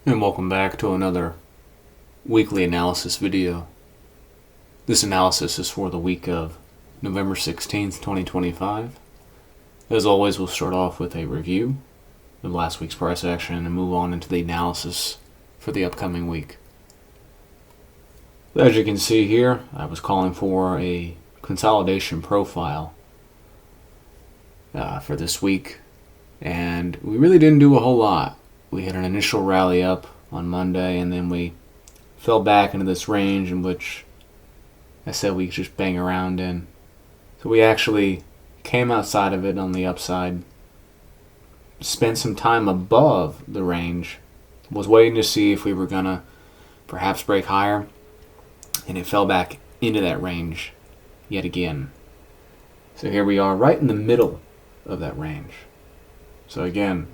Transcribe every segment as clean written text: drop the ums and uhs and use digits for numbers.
And welcome back to another weekly analysis video. This analysis is for the week of November 16th, 2025. As always, we'll start off with a review of last week's price action and move on into the analysis for the upcoming week. As you can see here, I was calling for a consolidation profile for this week, and we really didn't do a whole lot. We had an initial rally up on Monday, and then we fell back into this range in which I said we could just bang around in. So we actually came outside of it on the upside, spent some time above the range, was waiting to see if we were going to perhaps break higher, and it fell back into that range yet again. So here we are right in the middle of that range. So again,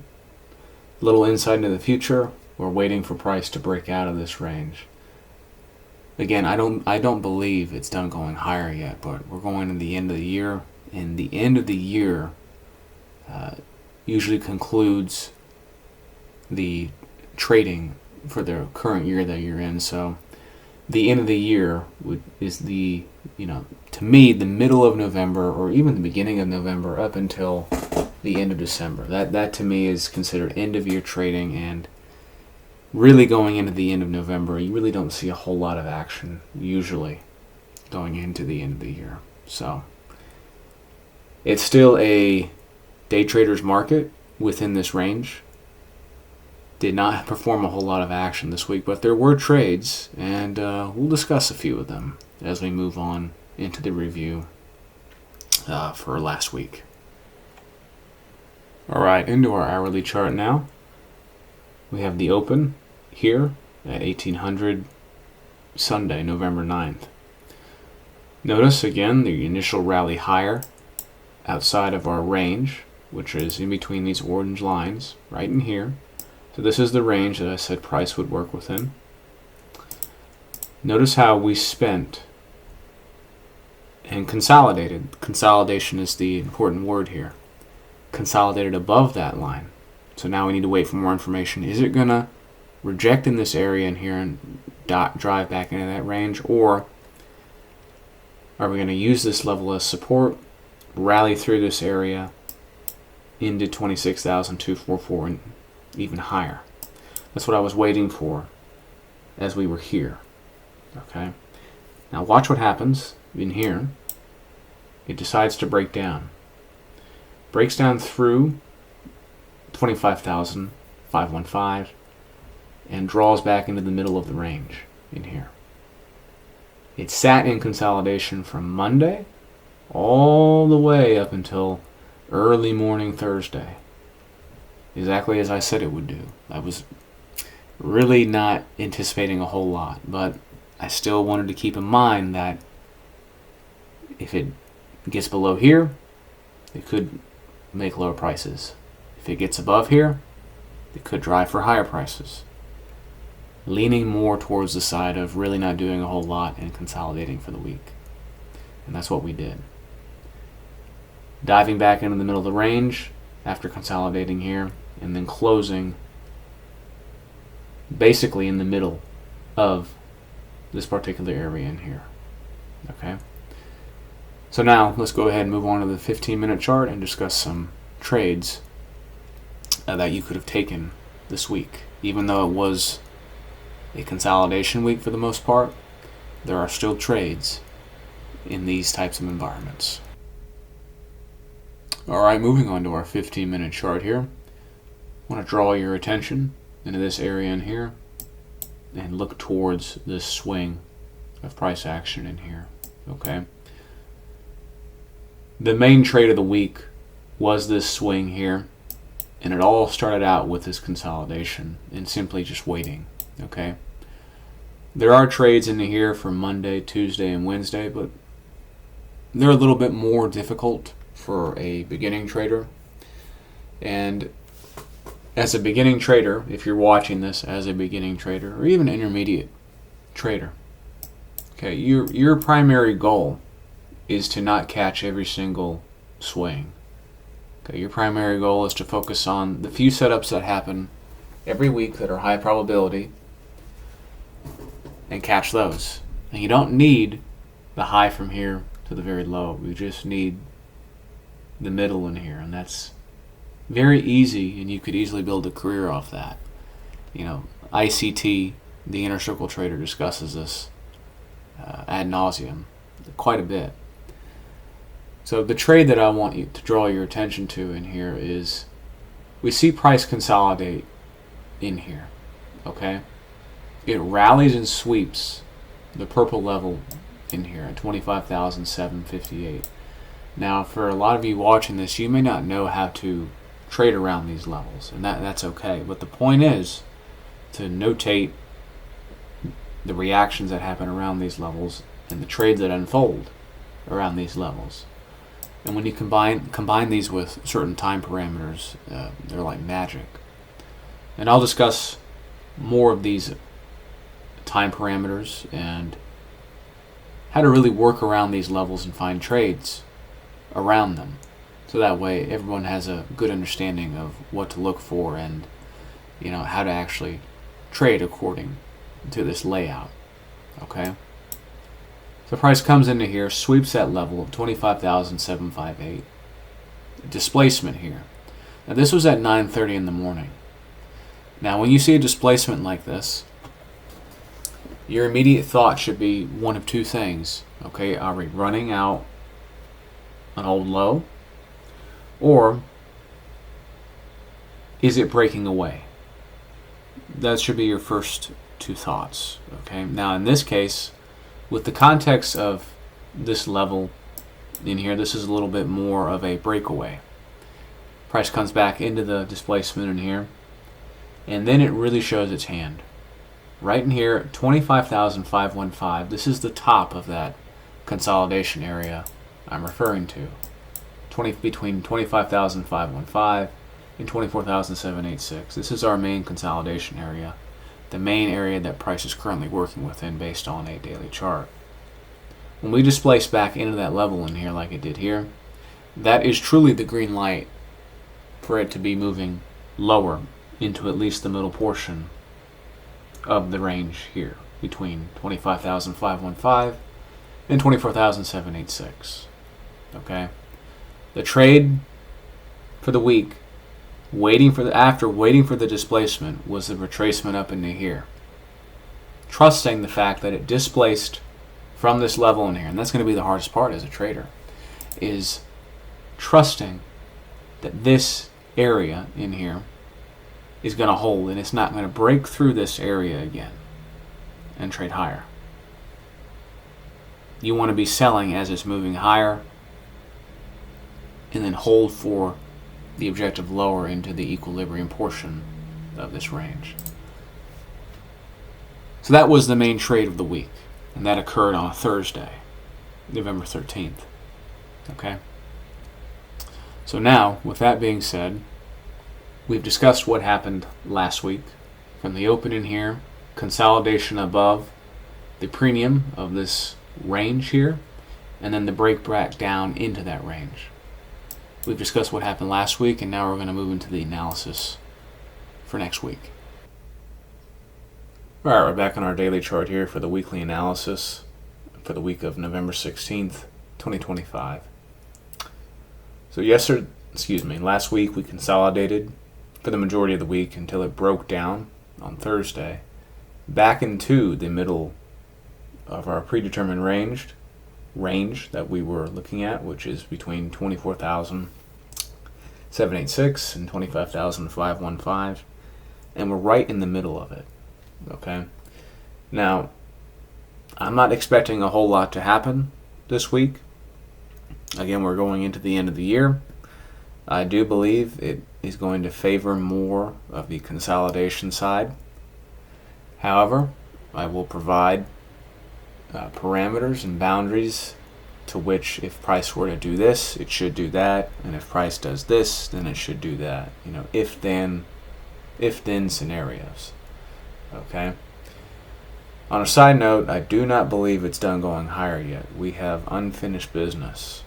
little insight into the future. We're waiting for price to break out of this range. Again, I don't believe it's done going higher yet, but we're going to the end of the year, and the end of the year usually concludes the trading for the current year that you're in. So the end of the year is the, to me, the middle of November or even the beginning of November up until the end of December. That to me is considered end of year trading, and really going into the end of November, you really don't see a whole lot of action usually going into the end of the year. So it's still a day trader's market within this range. Did not perform a whole lot of action this week, but there were trades, and we'll discuss a few of them as we move on into the review for last week. Alright, into our hourly chart now. We have the open here at 1800 Sunday, November 9th. Notice again the initial rally higher outside of our range, which is in between these orange lines, right in here. So this is the range that I said price would work within. Notice how we spent and consolidated. Consolidation is the important word here. Consolidated above that line. So now we need to wait for more information. Is it going to reject in this area in here and drive back into that range, or are we going to use this level as support, rally through this area into 26,244 and even higher? That's what I was waiting for as we were here. Okay. Now watch what happens in here. It decides to break down. Breaks down through 25,515 and draws back into the middle of the range in here. It sat in consolidation from Monday all the way up until early morning Thursday. Exactly as I said it would do. I was really not anticipating a whole lot, but I still wanted to keep in mind that if it gets below here, it could make lower prices. If it gets above here, it could drive for higher prices. Leaning more towards the side of really not doing a whole lot and consolidating for the week. And that's what we did. Diving back into the middle of the range after consolidating here, and then closing basically in the middle of this particular area in here. Okay. So now let's go ahead and move on to the 15-minute chart and discuss some trades that you could have taken this week. Even though it was a consolidation week for the most part, there are still trades in these types of environments. Alright, moving on to our 15-minute chart here. I want to draw your attention into this area in here and look towards this swing of price action in here. Okay. The main trade of the week was this swing here, and it all started out with this consolidation and simply just waiting. Okay. There are trades into here for Monday, Tuesday, and Wednesday, but they're a little bit more difficult for a beginning trader. And as a beginning trader, if you're watching this as a beginning trader or even intermediate trader, okay, your primary goal is to not catch every single swing. Okay, your primary goal is to focus on the few setups that happen every week that are high probability and catch those. And you don't need the high from here to the very low. We just need the middle in here, and that's very easy, and you could easily build a career off that. ICT, the inner circle trader, discusses this ad nauseum quite a bit. So the trade that I want you to draw your attention to in here is we see price consolidate in here, okay? It rallies and sweeps the purple level in here at 25,758. Now, for a lot of you watching this, you may not know how to trade around these levels, and that's okay. But the point is to notate the reactions that happen around these levels and the trades that unfold around these levels. And when you combine these with certain time parameters, they're like magic. And I'll discuss more of these time parameters and how to really work around these levels and find trades around them. So that way everyone has a good understanding of what to look for and how to actually trade according to this layout. Okay? So price comes into here, sweeps that level of 25,758. Displacement here. Now this was at 9:30 in the morning. Now when you see a displacement like this, your immediate thought should be one of two things. Okay, are we running out an old low? Or is it breaking away? That should be your first two thoughts. Okay, now in this case, with the context of this level in here, this is a little bit more of a breakaway. Price comes back into the displacement in here, and then it really shows its hand. Right in here, 25,515. This is the top of that consolidation area I'm referring to. Between 25,515 and 24,786. This is our main consolidation area, the main area that price is currently working within based on a daily chart. When we displace back into that level in here like it did here, that is truly the green light for it to be moving lower into at least the middle portion of the range here between 25,515 and 24,786. Okay? The trade for the week, after waiting for the displacement, was the retracement up into here. Trusting the fact that it displaced from this level in here, and that's going to be the hardest part as a trader, is trusting that this area in here is going to hold and it's not going to break through this area again and trade higher. You want to be selling as it's moving higher and then hold for the objective lower into the equilibrium portion of this range. So that was the main trade of the week, and that occurred on Thursday, November 13th. Okay? So now, with that being said, we've discussed what happened last week. From the open in here, consolidation above the premium of this range here, and then the break back down into that range. We've discussed what happened last week, and now we're going to move into the analysis for next week. All right, we're back on our daily chart here for the weekly analysis for the week of November 16th, 2025. So last week we consolidated for the majority of the week until it broke down on Thursday back into the middle of our predetermined range that we were looking at, which is between 24,786 and 25,515, and we're right in the middle of it. Okay, now I'm not expecting a whole lot to happen this week. Again, we're going into the end of the year. I do believe it is going to favor more of the consolidation side. However, I will provide parameters and boundaries to which if price were to do this, it should do that, and if price does this, then it should do that. If then scenarios. Okay. On a side note, I do not believe it's done going higher yet. We have unfinished business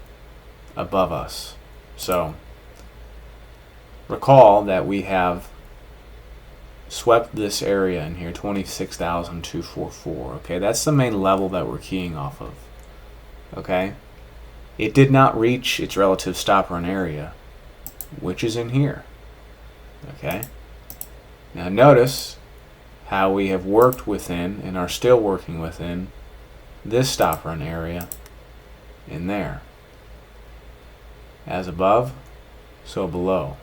above us. So recall that we have swept this area in here, 26,244. Okay, that's the main level that we're keying off of. Okay, it did not reach its relative stop run area, which is in here. Okay, now notice how we have worked within and are still working within this stop run area in there. As above, so below.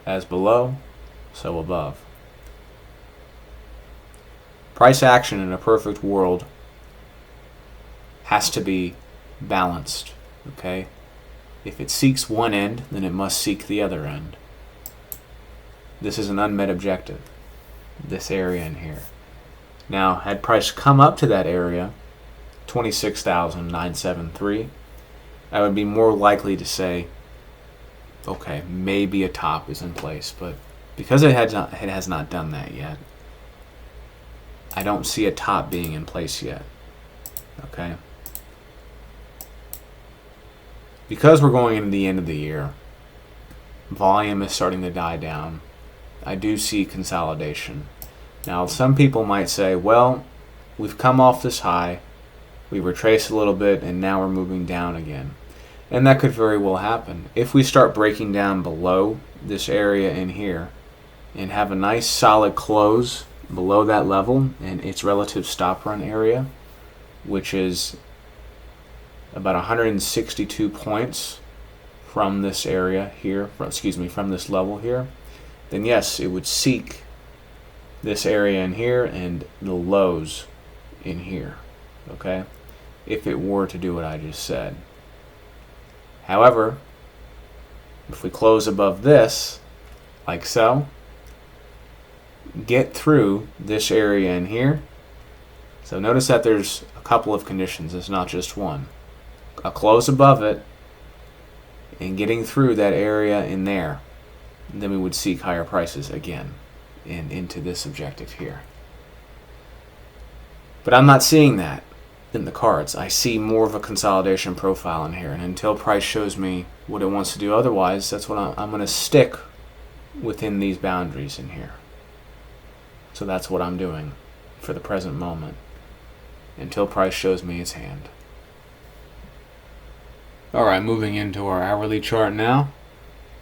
As below, so above. Price action in a perfect world has to be balanced, okay? If it seeks one end, then it must seek the other end. This is an unmet objective, this area in here. Now, had price come up to that area, 26,973, I would be more likely to say, okay, maybe a top is in place, but because it has not done that yet, I don't see a top being in place yet. Okay? Because we're going into the end of the year, volume is starting to die down. I do see consolidation. Now, some people might say, well, we've come off this high, we retraced a little bit, and now we're moving down again. And that could very well happen. If we start breaking down below this area in here and have a nice solid close below that level and its relative stop run area, which is about 162 points from this area here, from this level here, then yes, it would seek this area in here and the lows in here, okay? If it were to do what I just said. However, if we close above this, like so, get through this area in here. So notice that there's a couple of conditions, it's not just one. A close above it and getting through that area in there, then we would seek higher prices again and into this objective here. But I'm not seeing that in the cards. I see more of a consolidation profile in here, and until price shows me what it wants to do otherwise, that's what I'm going to stick within these boundaries in here. So that's what I'm doing for the present moment until price shows me its hand. Alright, moving into our hourly chart now.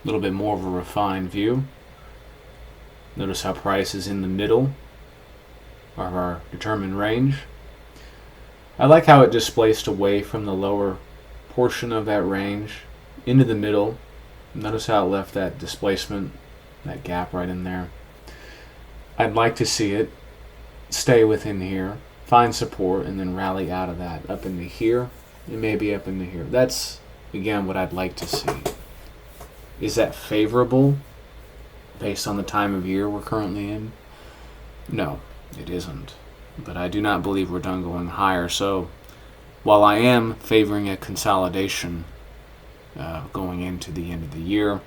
A little bit more of a refined view. Notice how price is in the middle of our determined range. I like how it displaced away from the lower portion of that range into the middle. Notice how it left that displacement, that gap right in there. I'd like to see it stay within here, find support, and then rally out of that up into here and maybe up into here. That's, again, what I'd like to see. Is that favorable based on the time of year we're currently in? No, it isn't. But I do not believe we're done going higher. So while I am favoring a consolidation going into the end of the year,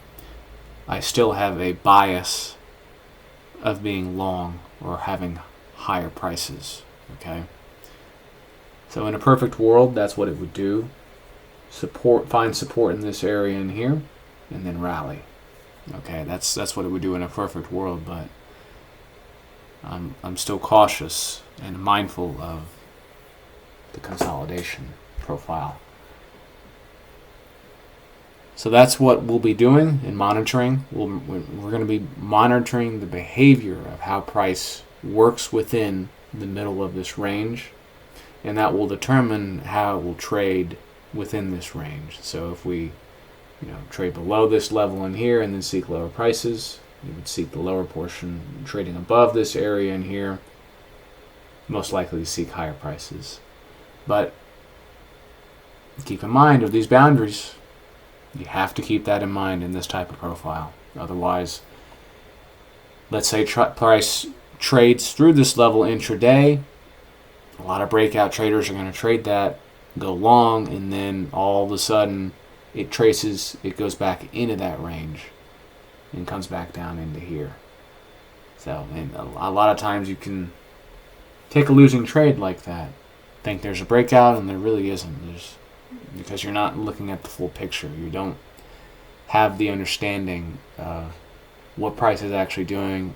I still have a bias of being long or having higher prices. Okay. So in a perfect world, that's what it would do. Find support in this area in here, and then rally. Okay, that's what it would do in a perfect world, but I'm still cautious and mindful of the consolidation profile. So that's what we'll be doing and monitoring. We're going to be monitoring the behavior of how price works within the middle of this range, and that will determine how it will trade within this range. So if we trade below this level in here and then seek lower prices, we would seek the lower portion. Trading above this area in here, most likely to seek higher prices. But keep in mind of these boundaries. You have to keep that in mind in this type of profile. Otherwise, let's say price trades through this level intraday. A lot of breakout traders are going to trade that, go long, and then all of a sudden it goes back into that range and comes back down into here. So, and a lot of times you can take a losing trade like that, think there's a breakout, and there really isn't. Because you're not looking at the full picture. You don't have the understanding of what price is actually doing,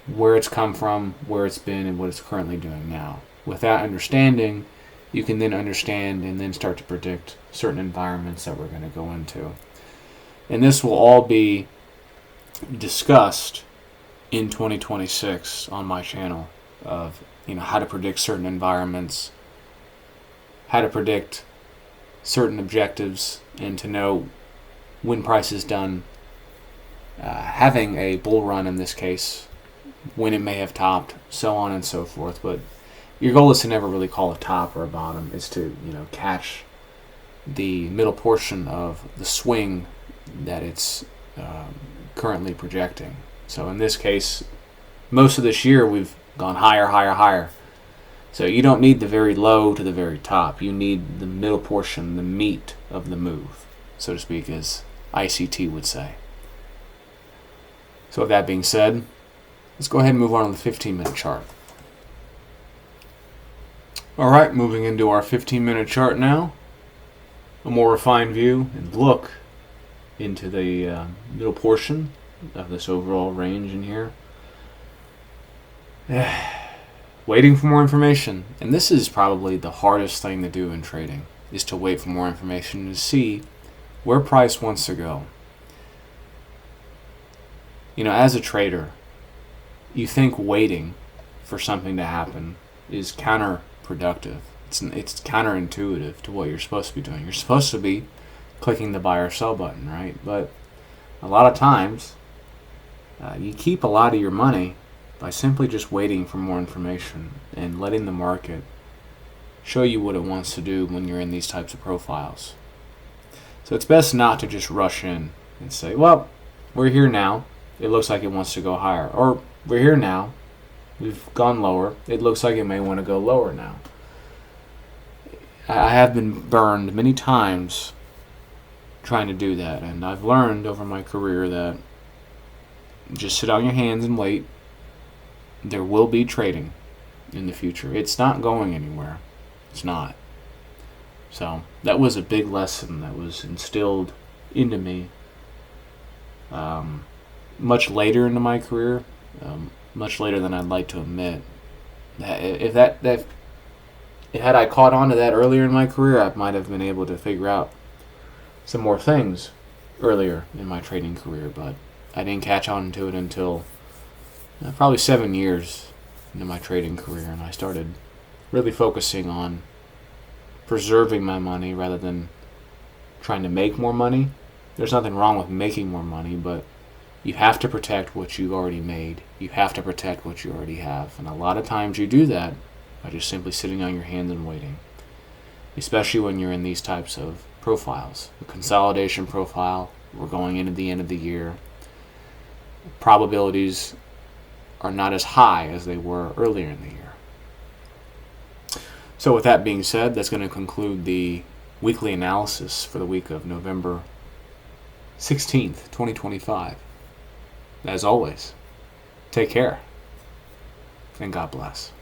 where it's come from, where it's been, and what it's currently doing now. With that understanding, you can then understand and then start to predict certain environments that we're going to go into. And this will all be discussed in 2026 on my channel of how to predict certain environments, how to predict certain objectives, and to know when price is done having a bull run in this case, when it may have topped, so on and so forth. But your goal is to never really call a top or a bottom. It's to catch the middle portion of the swing that it's currently projecting. So in this case, most of this year we've gone higher, higher, higher. So you don't need the very low to the very top. You need the middle portion, the meat of the move, so to speak, as ICT would say. So with that being said, let's go ahead and move on to the 15-minute chart. Alright, moving into our 15-minute chart now. A more refined view and look into the middle portion of this overall range in here. Waiting for more information. And this is probably the hardest thing to do in trading, is to wait for more information to see where price wants to go. As a trader, you think waiting for something to happen is counterproductive. It's counterintuitive to what you're supposed to be doing. You're supposed to be clicking the buy or sell button, right? But a lot of times, you keep a lot of your money by simply just waiting for more information and letting the market show you what it wants to do when you're in these types of profiles. So it's best not to just rush in and say, well, we're here now. It looks like it wants to go higher. Or we're here now. We've gone lower. It looks like it may want to go lower now. I have been burned many times trying to do that, and I've learned over my career that just sit on your hands and wait. There will be trading in the future. It's not going anywhere. It's not. So that was a big lesson that was instilled into me much later into my career, much later than I'd like to admit. If had I caught on to that earlier in my career, I might have been able to figure out some more things earlier in my trading career, but I didn't catch on to it until probably 7 years into my trading career, and I started really focusing on preserving my money rather than trying to make more money. There's nothing wrong with making more money, but you have to protect what you've already made. You have to protect what you already have, and a lot of times you do that by just simply sitting on your hands and waiting, especially when you're in these types of profiles. The consolidation profile, we're going into the end of the year. Probabilities are not as high as they were earlier in the year. So with that being said, that's going to conclude the weekly analysis for the week of November 16th, 2025. As always, take care, and God bless.